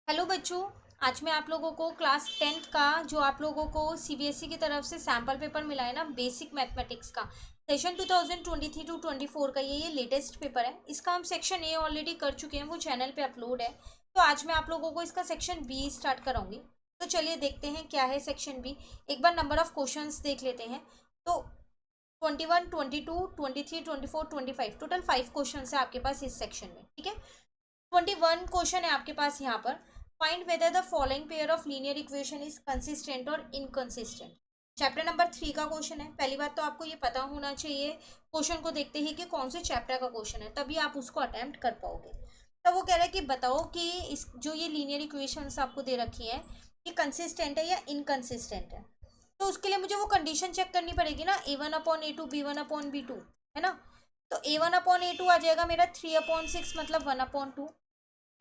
Hello बच्चों। आज मैं आप लोगों को क्लास 10th का जो आप लोगों को सीबीएसई की तरफ से सैम्पल पेपर मिला है ना, बेसिक मैथमेटिक्स का सेशन 2023 टू 24 का ये लेटेस्ट पेपर है। इसका हम सेक्शन ए ऑलरेडी कर चुके हैं, वो चैनल पे अपलोड है। तो आज मैं आप लोगों को इसका सेक्शन बी स्टार्ट कराऊंगी। तो चलिए देखते हैं क्या है सेक्शन बी। एक बार नंबर ऑफ क्वेश्चंस देख लेते हैं। तो 21, 22, 23, 24, 25 टोटल 5 क्वेश्चन है आपके पास इस सेक्शन में। ठीक है, 21 क्वेश्चन है आपके पास यहाँ पर। Find whether the following pair of linear equation is consistent और इनकंसिस्टेंट। चैप्टर नंबर 3 का क्वेश्चन है। पहली बात तो आपको ये पता होना चाहिए क्वेश्चन को देखते ही कि कौन से चैप्टर का क्वेश्चन है, तभी आप उसको अटेम्प्ट कर पाओगे। तब वो कह रहा है कि बताओ कि इस जो ये लीनियर इक्वेशंस आपको दे रखी है, ये कंसिस्टेंट है या इनकंसिस्टेंट है। तो उसके लिए मुझे वो कंडीशन चेक करनी पड़ेगी ना, A1/A2 B1/B2, है ना। तो A1/A2 आ जाएगा मेरा 3/6 मतलब 1/2।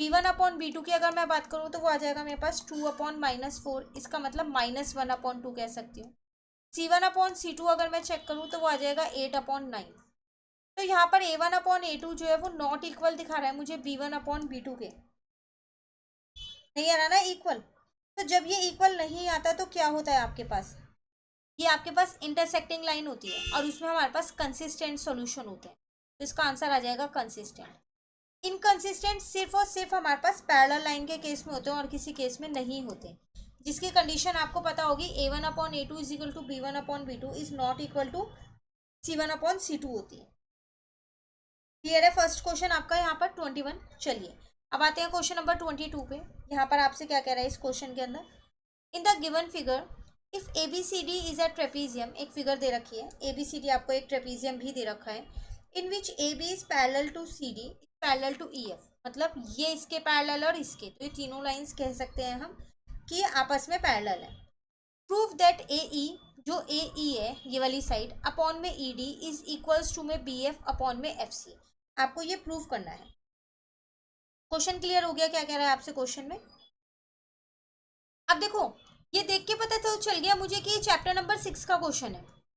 B1/B2 की अगर मैं बात करूँ तो वो आ जाएगा मेरे पास 2/-4, इसका मतलब -1/2 कह सकती हूँ। C1/C2 अगर मैं चेक करूँ तो वो आ जाएगा 8/9। तो यहाँ पर A1/A2 जो है वो नॉट इक्वल दिखा रहा है मुझे B1/B2 के। नहीं आ रहा ना इक्वल। तो जब ये इक्वल नहीं आता तो क्या होता है आपके पास, ये आपके पास इंटरसेक्टिंग लाइन होती है और उसमें हमारे पास कंसिस्टेंट सॉल्यूशन होते हैं। तो इसका आंसर आ जाएगा कंसिस्टेंट। इनकंसिस्टेंट सिर्फ और सिर्फ हमारे पास पैरेलल लाइन के केस में होते हैं और किसी केस में नहीं होते, जिसकी कंडीशन आपको पता होगी A1/A2 is equal to B1/B2 is not equal to C1/C2 होती है। क्लियर है फर्स्ट क्वेश्चन आपका यहाँ पर 21। चलिए अब आते हैं क्वेश्चन नंबर 22 पे। यहाँ पर आपसे क्या कह रहा है इस क्वेश्चन के अंदर, in the given figure if A B C D is a trapezium, एक फिगर दे रखी है, ए बी सी डी आपको एक ट्रेपीजियम भी दे रखा है। In which A B is parallel to C D parallel to E F, मतलब ये इसके पैरेलल और इसके, तो ये तीनों लाइंस कह सकते हैं हम कि ये आपस में पैरेलल है। प्रूव दैट ए ई, जो ए ई है ये वाली साइड, अपॉन में E D is equals to में बी एफ अपॉन में एफ सी। आपको ये प्रूव करना है। क्वेश्चन क्लियर हो गया क्या कह रहा है आपसे क्वेश्चन में। अब देखो, ये देख के पता तो चल गया मुझे कि ये चैप्टर नंबर 6 का क्वेश्चन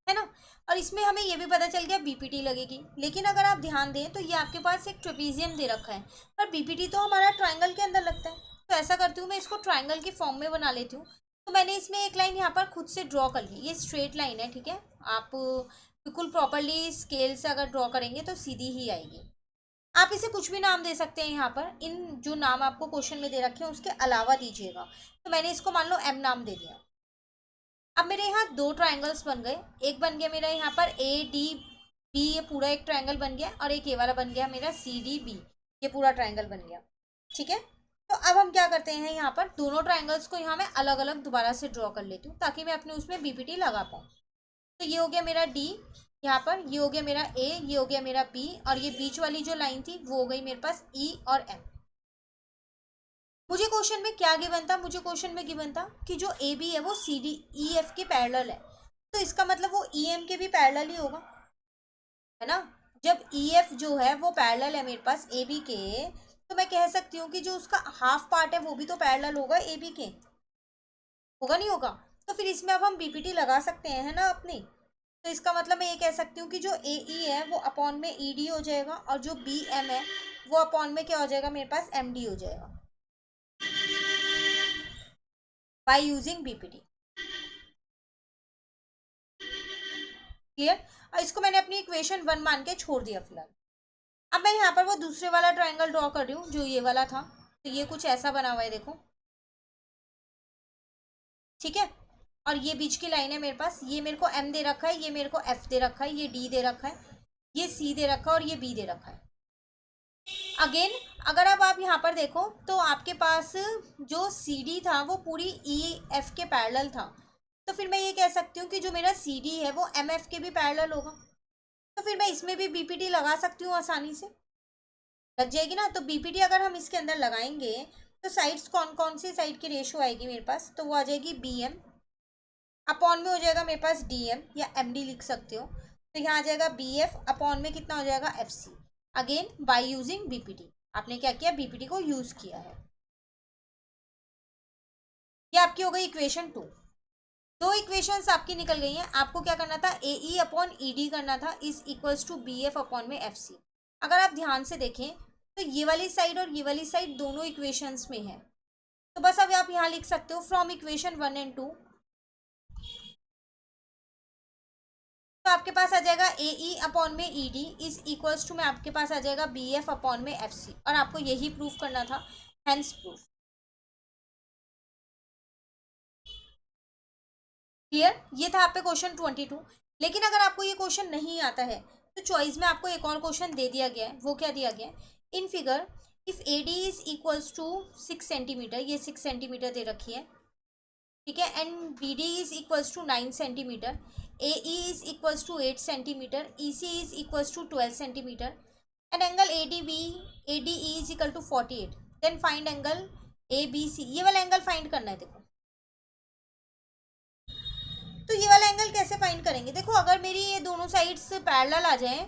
है ना। और इसमें हमें ये भी पता चल गया बीपीटी लगेगी। लेकिन अगर आप ध्यान दें तो ये आपके पास एक ट्रेपीजियम दे रखा है, पर बीपीटी तो हमारा ट्राइंगल के अंदर लगता है। तो ऐसा करती हूँ मैं इसको ट्राइंगल की फॉर्म में बना लेती हूँ। तो मैंने इसमें एक लाइन यहाँ पर खुद से ड्रॉ कर ली, ये स्ट्रेट लाइन है, ठीक है। आप बिल्कुल प्रॉपरली स्केल से अगर ड्रॉ करेंगे तो सीधी ही आएगी। आप इसे कुछ भी नाम दे सकते हैं यहाँ पर, इन जो नाम आपको क्वेश्चन में दे रखे हैं उसके अलावा दीजिएगा। तो मैंने इसको मान लो एम नाम दे दिया। अब मेरे यहाँ दो ट्राइंगल्स बन गए, एक बन गया मेरा यहाँ पर ए डी बी, ये पूरा एक ट्राइंगल बन गया, और एक ये वाला बन गया मेरा सी डी बी, ये पूरा ट्राइंगल बन गया। ठीक है, तो अब हम क्या करते हैं, यहाँ पर दोनों ट्राइंगल्स को यहाँ मैं अलग अलग दोबारा से ड्रॉ कर लेती हूँ ताकि मैं अपने उसमें बीपीटी लगा पाऊँ। तो ये हो गया मेरा डी, यहाँ पर ये हो गया मेरा ए, ये हो गया मेरा बी, और ये बीच वाली जो लाइन थी वो हो गई मेरे पास ई और एम। मुझे क्वेश्चन में क्या गिवन था, मुझे क्वेश्चन में गिवन था कि जो ए बी है वो सी डी ई एफ के पैरेलल है। तो इसका मतलब वो ई एम के भी पैरेलल ही होगा, है ना। जब ई एफ जो है वो पैरेलल है मेरे पास ए बी के, तो मैं कह सकती हूँ कि जो उसका हाफ पार्ट है वो भी तो पैरेलल होगा ए बी के, होगा नहीं होगा। तो फिर इसमें अब हम बीपीटी लगा सकते हैं, है ना अपनी। तो इसका मतलब मैं ये कह सकती हूँ कि जो ए ई है वो अपॉन में ई डी हो जाएगा, और जो बी एम है वो अपॉन में क्या हो जाएगा मेरे पास एम डी हो जाएगा, बाय यूजिंग बीपीटी। क्लियर। और इसको मैंने अपनी इक्वेशन 1 मान के छोड़ दिया फिलहाल। अब मैं यहाँ पर वो दूसरे वाला ट्राइंगल ड्रॉ कर रही हूँ जो ये वाला था। तो ये कुछ ऐसा बना हुआ है देखो, ठीक है। और ये बीच की लाइन है मेरे पास, ये मेरे को एम दे रखा है, ये मेरे को एफ दे रखा है, ये डी दे रखा है, ये सी दे रखा है और ये बी दे रखा है। अगेन अगर अब आप यहाँ पर देखो तो आपके पास जो सी डी था वो पूरी ई एफ के पैरेलल था। तो फिर मैं ये कह सकती हूँ कि जो मेरा सी डी है वो एम एफ के भी पैरेलल होगा। तो फिर मैं इसमें भी बीपीटी लगा सकती हूँ, आसानी से लग जाएगी ना। तो बीपीटी अगर हम इसके अंदर लगाएंगे तो साइड्स कौन कौन सी साइड की रेशो आएगी मेरे पास, तो वो आ जाएगी बी एम, अपॉन में हो जाएगा मेरे पास डी एम या एम डी लिख सकते हो। तो यहाँ आ जाएगा बी एफ, अपॉन में कितना हो जाएगा F C. Again by using BPT, आपने क्या किया, बीपीटी को यूज किया है। ये आपकी हो गई इक्वेशन 2। दो इक्वेशंस आपकी निकल गई हैं। आपको क्या करना था, ए ई अपॉन ई डी करना था, is equals to B F upon में एफ सी। अगर आप ध्यान से देखें तो ये वाली साइड और ये वाली साइड दोनों इक्वेशंस में है, तो बस अब आप यहाँ लिख सकते हो फ्रॉम इक्वेशन 1 एंड 2, तो आपके पास आ जाएगा ए ई अपॉन में E D is equals to में आपके पास आ जाएगा बी एफ अपॉन में एफ सी, और आपको यही प्रूफ करना था, हेंस प्रूफ। क्लियर? ये था आप पे क्वेश्चन 22। लेकिन अगर आपको ये क्वेश्चन नहीं आता है तो चॉइस में आपको एक और क्वेश्चन दे दिया गया है। वो क्या दिया गया है? In figure if A D is equals to 6 centimetre, ये 6 सेंटीमीटर दे रखी है, ठीक है, and B D is equals to 9 centimetre, A E is equals to 8 centimetre, E C is equals to 12 centimetre, and angle A D E is equal to 48, then find angle A B C. ये वाला angle find करना है। देखो, तो ये वाला angle कैसे find करेंगे? देखो, अगर मेरी ये दोनों साइड्स पैरेलल आ जाएं,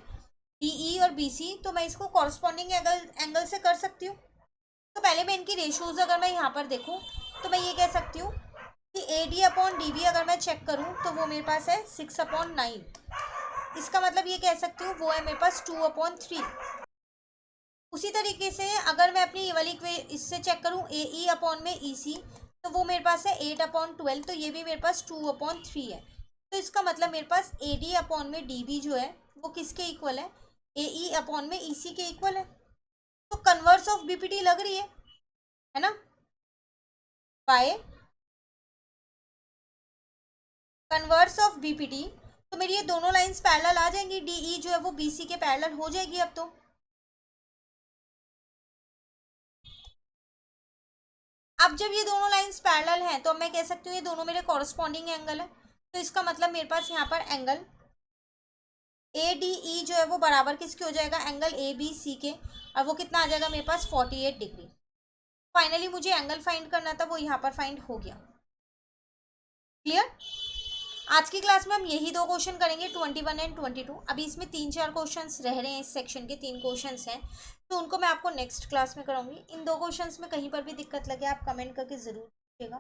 डी ई और बी सी, तो मैं इसको कॉरस्पॉन्डिंग एंगल से कर सकती हूँ। तो पहले मैं इनकी रेशियोज अगर मैं यहाँ पर देखूँ तो मैं ये कह सकती हूँ कि A D upon D B अगर मैं चेक करूँ तो वो मेरे पास है 6/9। इसका मतलब ये कह सकती हूँ वो है मेरे पास 2/3। उसी तरीके से अगर मैं अपनी ये वाली इससे चेक करूँ ए ई अपॉन में ई सी, तो वो मेरे पास है 8/12, तो ये भी मेरे पास 2/3 है। तो इसका मतलब मेरे पास ए डी अपॉन में डी बी जो है वो किसके इक्वल है? ए ई अपॉन में ई सी के इक्वल है। तो कन्वर्स ऑफ बीपीटी लग रही है ना, बाय कन्वर्स ऑफ बीपीटी। तो मेरी ये दोनों लाइंस पैरेलल आ जाएंगी, डी ई जो है वो बी सी के पैरेलल हो जाएगी। अब तो अब जब ये दोनों लाइंस पैरेलल हैं तो मैं कह सकती हूँ ये दोनों मेरे कॉरस्पॉन्डिंग एंगल है। तो इसका मतलब मेरे पास यहाँ पर एंगल ए डी ई जो है वो बराबर किसके हो जाएगा? एंगल ए बी सी के। और वो कितना आ जाएगा मेरे पास? 48 डिग्री। फाइनली मुझे एंगल फाइंड करना था, वो यहाँ पर फाइंड हो गया। क्लियर? आज की क्लास में हम यही दो क्वेश्चन करेंगे, 21 एंड 22। अभी इसमें 3-4 क्वेश्चंस रह रहे हैं, इस सेक्शन के 3 क्वेश्चंस हैं, तो उनको मैं आपको नेक्स्ट क्लास में कराऊंगी। इन दो क्वेश्चंस में कहीं पर भी दिक्कत लगे आप कमेंट करके ज़रूर कीजिएगा।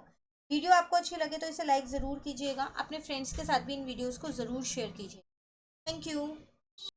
वीडियो आपको अच्छी लगे तो इसे लाइक ज़रूर कीजिएगा, अपने फ्रेंड्स के साथ भी इन वीडियोज़ को ज़रूर शेयर कीजिए। Thank you.